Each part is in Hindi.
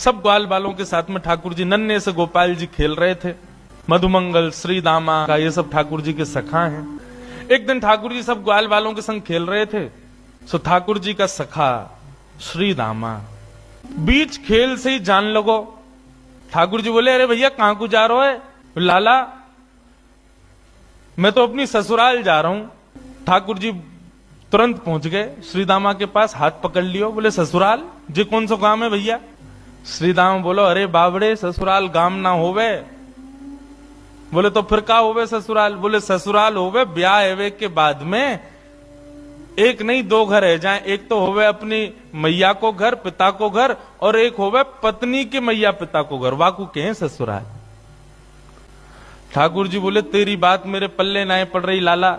सब ग्वाल बालों के साथ में ठाकुर जी नन्हे से गोपाल जी खेल रहे थे। मधुमंगल, श्री दामा का ये सब ठाकुर जी के सखा हैं। एक दिन ठाकुर जी सब ग्वाल बालों के संग खेल रहे थे, सो ठाकुर जी का सखा श्री दामा बीच खेल से ही जान लगो। ठाकुर जी बोले, अरे भैया कहां को जा रहे है? लाला मैं तो अपनी ससुराल जा रहा हूं। ठाकुर जी तुरंत पहुंच गए श्री दामा के पास, हाथ पकड़ लियो। बोले, ससुराल जी कौन सा गांव है भैया? श्री दामा बोलो, अरे बाबड़े ससुराल गांव ना होवे। बोले, तो फिर का होवे ससुराल? बोले, ससुराल होवे ब्याह एवे के बाद में एक नहीं दो घर है जाए। एक तो होवे अपनी मैया को घर, पिता को घर, और एक होवे पत्नी के मैया पिता को घर, वाकू के ससुराल। ठाकुर जी बोले, तेरी बात मेरे पल्ले ना पड़ रही लाला।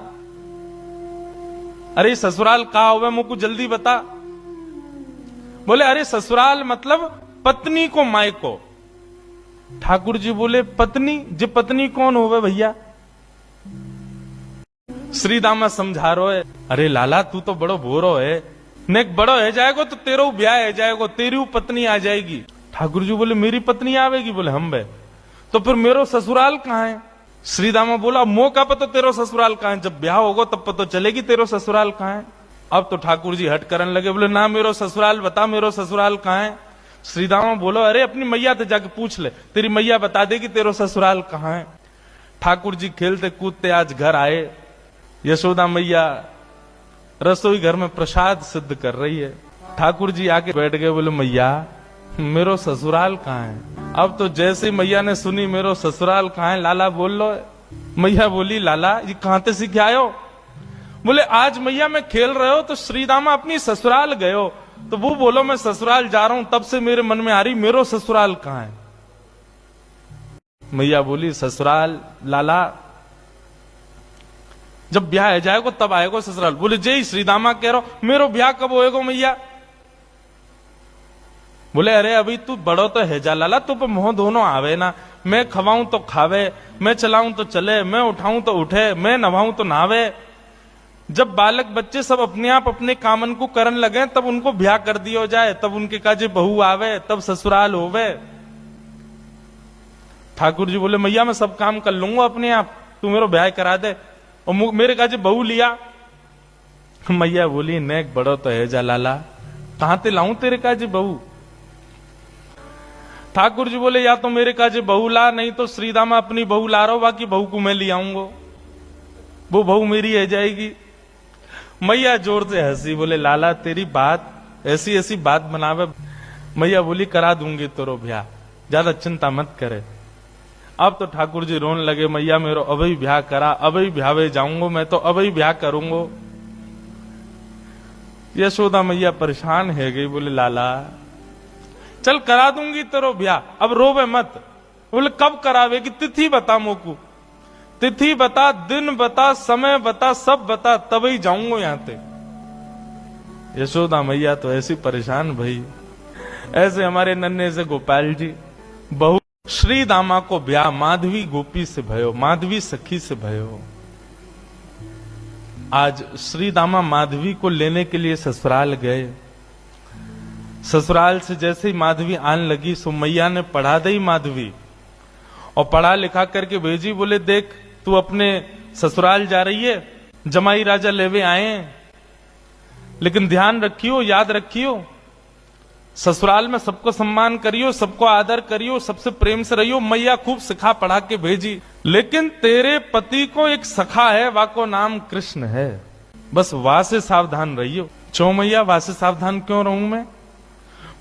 अरे ससुराल कहा होवे मुझको जल्दी बता। बोले, अरे ससुराल मतलब पत्नी को माय को। ठाकुर जी बोले, पत्नी जी पत्नी कौन होवे भैया? श्री दामा समझा रो है, अरे लाला तू तो बड़ो भोरो है, नेक बड़ो है जाएगो तो तेरो ब्याह है जाएगो, तेरी पत्नी आ जाएगी। ठाकुर जी बोले, मेरी पत्नी आवेगी? बोले, हम बे तो फिर मेरो ससुराल कहां है? श्री दामा बोला, मो का पता तेरो ससुराल कहां है, जब ब्याह होगा तब पता चलेगी तेरो ससुराल कहां है। अब तो ठाकुर जी हट करने लगे, बोले, ना मेरो ससुराल बता, मेरो ससुराल कहां है? श्री दामा बोलो, अरे अपनी मैया से जाके पूछ ले, तेरी मैया बता देगी तेरो ससुराल कहां है। ठाकुर जी खेलते कूदते आज घर आए। यशोदा मैया रसोई घर में प्रसाद सिद्ध कर रही है। ठाकुर जी आके बैठ गए, बोले, मैया मेरो ससुराल कहां है? अब तो जैसे मैया ने सुनी मेरो ससुराल कहां है, लाला बोल लो। मैया बोली, लाला ये कहां से सीख आयो? बोले, आज मैया मैं खेल रहे हो तो श्री दामा अपनी ससुराल गए हो, तो वो बोलो मैं ससुराल जा रहा हूं, तब से मेरे मन में आ रही मेरो ससुराल कहां है। मैया बोली, ससुराल लाला जब ब्याह जाएगा तब आएगा ससुराल। बोले, जय श्री दामा कह रहा मेरो ब्याह कब होएगा मैया? बोले, अरे अभी तू बड़ो तो है जा लाला, तू पर मुंह दोनों आवे ना, मैं खवाऊं तो खावे, मैं चलाऊं तो चले, मैं उठाऊं तो उठे, मैं नवाऊं तो नहावे। जब बालक बच्चे सब अपने आप अपने कामन को करन लगे तब उनको ब्याह कर दियो जाए, तब उनके काजे बहू आवे, तब ससुराल होवे। ठाकुर जी बोले, मैया मैं सब काम कर लूंगा अपने आप, तू मेरा ब्याह करा दे, और मेरे काजे बहू लिया। मैया बोली, नेक बड़ो तो है जा लाला, कहां ते लाऊं तेरे काजे बहू? ठाकुर जी बोले, या तो मेरे काजे बहू ला, नहीं तो श्री दामा अपनी बहू ला रहा हो, बाकी बहू को मैं ले आऊंगा, वो बहू मेरी है जाएगी। मैया जोर से हंसी, बोले, लाला तेरी बात ऐसी ऐसी बात बनावे। मैया बोली, करा दूंगी तेरो ब्याह, ज्यादा चिंता मत करे। अब तो ठाकुर जी रोने लगे, मैया मेरो अभी ब्याह करा, अभी ब्याह जाऊंगा, मैं तो अभी ब्याह करूंगा। यशोदा मैया परेशान है गई, बोले, लाला चल करा दूंगी तेरो ब्याह, अब रोवे मत। बोले, कब करावेगी? तिथि बता मोकू, तिथि बता, दिन बता, समय बता, सब बता, तभी जाऊंगा यहां ते। यशोदा मैया तो ऐसी परेशान भई। ऐसे हमारे नन्हे से गोपाल जी बहु श्री दामा को ब्याह माधवी गोपी से भयो, माधवी सखी से भयो। आज श्री दामा माधवी को लेने के लिए ससुराल गए। ससुराल से जैसे ही माधवी आने लगी, सो मैया ने पढ़ा दी माधवी, और पढ़ा लिखा करके भेजी। बोले, देख तू अपने ससुराल जा रही है, जमाई राजा लेवे आए, लेकिन ध्यान रखियो, याद रखियो, ससुराल में सबको सम्मान करियो, सबको आदर करियो, सबसे प्रेम से रहियो। मैया खूब सिखा पढ़ा के भेजी, लेकिन तेरे पति को एक सखा है, वाको नाम कृष्ण है, बस वहां से सावधान रहियो। चो मैया वहां से सावधान क्यों रहूं मैं?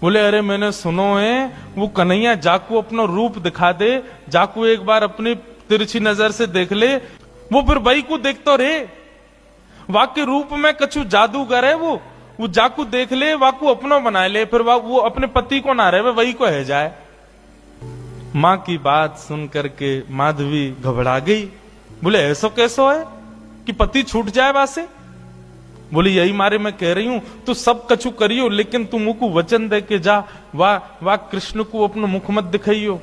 बोले, अरे मैंने सुनो है वो कन्हैया जाकू अपना रूप दिखा दे, जाकू एक बार अपनी तिरछी नजर से देख ले, वो फिर वही को देखते रहे, वाक्य रूप में कछु जादूगर है वो जाकू देख ले, वाकू अपनो बना ले, फिर वो अपने पति को ना रहे, वही को है जाए। मां की बात सुन करके माधवी घबरा गई। बोले, ऐसो कैसो है कि पति छूट जाए वासे? बोली, यही मारे मैं कह रही हूं, तू सब कछु करियो, लेकिन तू मुख को वचन दे के जा, वाह कृष्ण को अपना मुख मत दिखाइयो,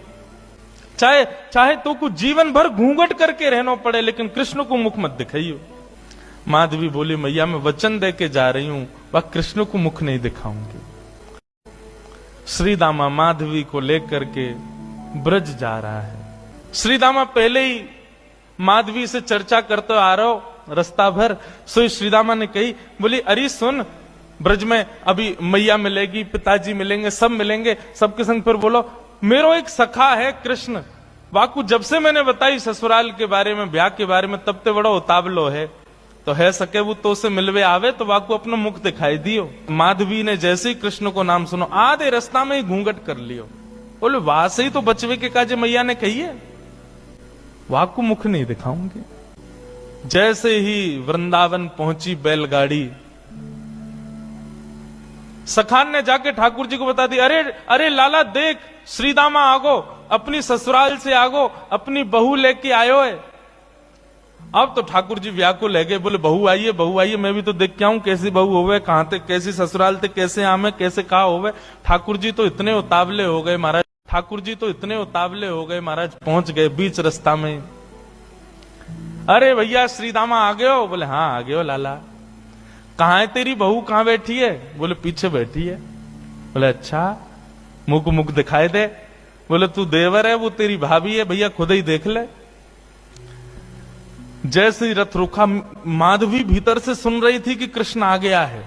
चाहे तो को जीवन भर घूंघट करके रहना पड़े, लेकिन कृष्ण को मुख मत दिखाइयो। माधवी बोली, मैया मैं वचन दे के जा रही हूं, वह कृष्ण को मुख नहीं दिखाऊंगी। श्री दामा माधवी को लेकर के ब्रज जा रहा है। श्री दामा पहले ही माधवी से चर्चा करते आ रहे हो रास्ता भर। सो श्रीदामा ने कही, बोली अरे सुन, ब्रज में अभी मैया मिलेगी, पिताजी मिलेंगे, सब मिलेंगे, सबके संग फिर बोलो मेरो एक सखा है कृष्ण, वाकू जब से मैंने बताई ससुराल के बारे में, ब्याह के बारे में, तब ते बड़ा उतावलो है, तो है सके वो तो से मिलवे आवे तो वाकू अपना मुख दिखाई दियो। माधवी ने जैसे ही कृष्ण को नाम सुनो, आधे रास्ता में ही घूंघट कर लियो। बोले वहां से ही तो बचवे के काजे मैया ने कही है, वाकू मुख नहीं दिखाऊंगी। जैसे ही वृंदावन पहुंची बैलगाड़ी, सखान ने जाके ठाकुर जी को बता दी, अरे अरे लाला देख, श्रीदामा आगो, अपनी ससुराल से आगो, अपनी बहू लेके आयो है। अब तो ठाकुर जी व्याकुल है गए, बोले बहू आइए, बहू आइए, मैं भी तो देख के आऊं कैसी बहू होवे, कहां तक कैसी ससुराल थे, कैसे आमे, कैसे कहा होवे। ठाकुर जी तो इतने उतावले हो गए महाराज, ठाकुर जी तो इतने उतावले हो गए महाराज, पहुंच गए बीच रास्ता में। अरे भैया श्रीदामा आ गए हो? बोले हाँ आ गए हो लाला। कहाँ है तेरी बहू, कहाँ बैठी है? बोले पीछे बैठी है। बोले अच्छा, मुंह को मुख दिखाई दे। बोले तू देवर है, वो तेरी भाभी है, भैया खुद ही देख ले। जैसे ही रथ रुका, माधवी भीतर से सुन रही थी कि कृष्ण आ गया है।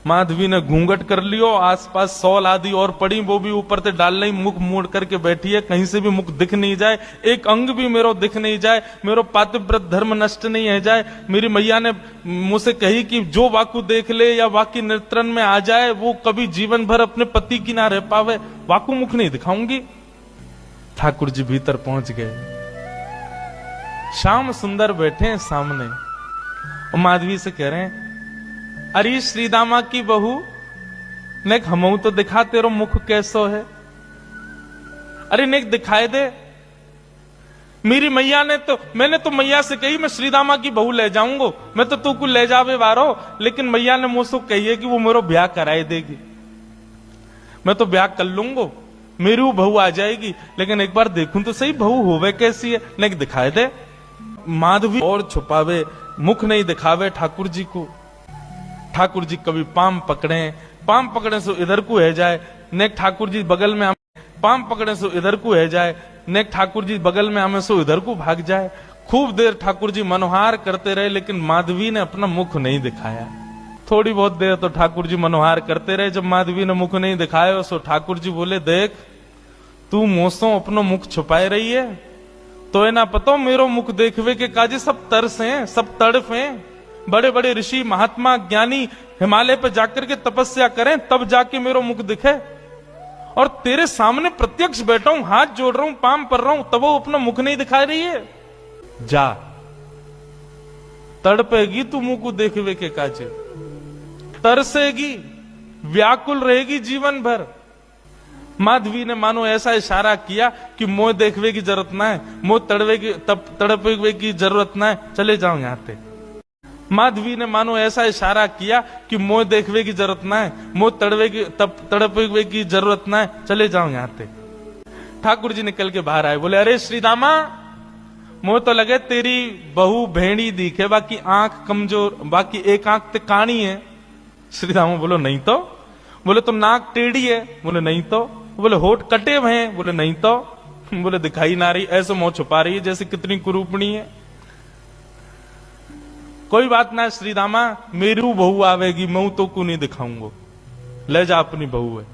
माधवी ने घूंघट कर लियो, आसपास सौल आदि और पड़ी, वो भी ऊपर से डाल नहीं, मुख मोड़ करके बैठी है, कहीं से भी मुख दिख नहीं जाए, एक अंग भी मेरो दिख नहीं जाए, मेरो पातिव्रत धर्म नष्ट नहीं है जाए। मेरी मैया ने मुझसे कही कि जो वाकु देख ले या वाकी नेत्रन में आ जाए वो कभी जीवन भर अपने पति की ना रह पावे, वाकु मुख नहीं दिखाऊंगी। ठाकुर जी भीतर पहुंच गए, श्याम सुंदर बैठे हैं सामने और माधवी से कह रहे हैं, अरे श्रीदामा की बहू नेक हमऊ तो दिखा, तेरो मुख कैसो है? अरे नेक दिखाए दे। मेरी मैया ने तो, मैंने तो मैया से कही मैं श्रीदामा की बहू ले जाऊंगा, मैं तो तू को ले जावे वारो, लेकिन मैया ने मुझसे कही है कि वो मेरा ब्याह कराए देगी, मैं तो ब्याह कर लूंगा, मेरी वो बहू आ जाएगी, लेकिन एक बार देखूं तो सही बहू होवे कैसी है, नेक दिखाए दे। माधवी और छुपावे, मुख नहीं दिखावे ठाकुर जी को। ठाकुर जी कभी पाम पकड़े सो इधर को है जाए, नेक ठाकुर जी बगल में पाम पकड़े सो इधर को है जाए, नेक ठाकुर जी बगल में हमें सो इधर को भाग जाए। खूब देर ठाकुर जी मनोहार करते रहे, लेकिन माधवी ने अपना मुख नहीं दिखाया। थोड़ी बहुत देर तो ठाकुर जी मनोहार करते रहे, जब माधवी ने मुख नहीं दिखाया सो ठाकुर जी बोले, देख तू मोसों अपनो मुख छुपाए रही है, तो ना पतो मेरो मुख देखवे के काजे सब तरस हैं, सब तड़फ हैं। बड़े बड़े ऋषि महात्मा ज्ञानी हिमालय पर जाकर के तपस्या करें तब जाके मेरो मुख दिखे, और तेरे सामने प्रत्यक्ष बैठा हूं, हाथ जोड़ रहा हूं, पाम पर रहा हूं, तब वो अपना मुख नहीं दिखा रही है। जा, तड़पेगी तू मुंह को देखवे के काजे, तरसेगी, व्याकुल रहेगी जीवन भर। माधवी ने मानो ऐसा इशारा किया कि मोह देखवे की जरूरत ना है, मोह तड़पे की जरूरत ना है, चले जाओ यहां से। माधवी ने मानो ऐसा इशारा किया कि मोह देखवे की जरूरत ना है, मोह तड़पे की जरूरत ना है, चले जाओ यहां से। ठाकुर जी निकल के बाहर आए, बोले अरे श्रीदामा, मोह तो लगे तेरी बहू भेड़ी दिखे, बाकी आंख कमजोर, बाकी एक आंख ते काणी है। श्रीदामा बोलो नहीं तो। बोले तो नाक टेढ़ी है? बोले नहीं तो। बोले होठ कटे हुए हैं? बोले नहीं तो। बोले दिखाई ना रही, ऐसे मुंह छुपा रही है जैसे कितनी कुरूपणी है। कोई बात ना श्रीदामा, मेरी बहू आवेगी, मैं तो को नहीं दिखाऊंगा, ले जा अपनी बहू है।